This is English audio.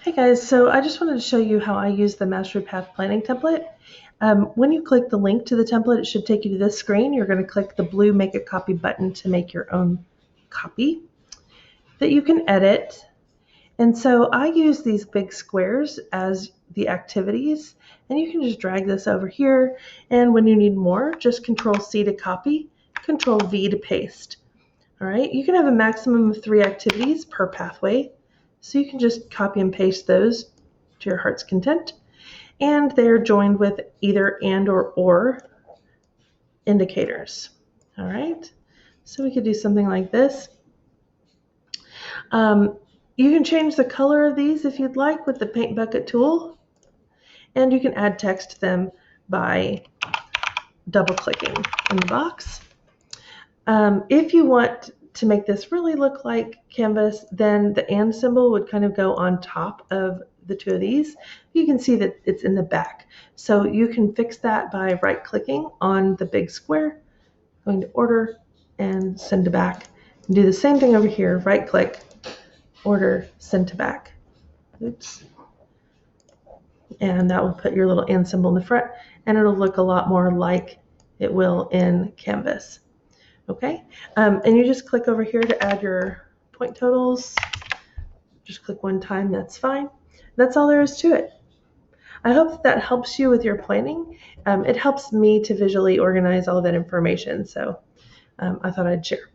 Hey guys, so I just wanted to show you how I use the Mastery Path Planning template. When you click the link to the template, it should take you to this screen. You're going to click the blue Make a Copy button to make your own copy that you can edit. And so I use these big squares as the activities, and you can just drag this over here. And when you need more, just Control C to copy, Control V to paste. All right, you can have a maximum of 3 activities per pathway. So you can just copy and paste those to your heart's content. And they're joined with either and or indicators. All right, so we could do something like this. You can change the color of these if you'd like with the paint bucket tool. And you can add text to them by double clicking in the box. If you want to make this really look like Canvas, then the and symbol would kind of go on top of the two of these. You can see that it's in the back. So you can fix that by right clicking on the big square, going to order and send to back. And do the same thing over here, right click, order, send to back. Oops. And that will put your little and symbol in the front, and it'll look a lot more like it will in Canvas. Okay, and you just click over here to add your point totals. Just click one time, that's fine. That's all there is to it. I hope that helps you with your planning. It helps me to visually organize all of that information, so I thought I'd share.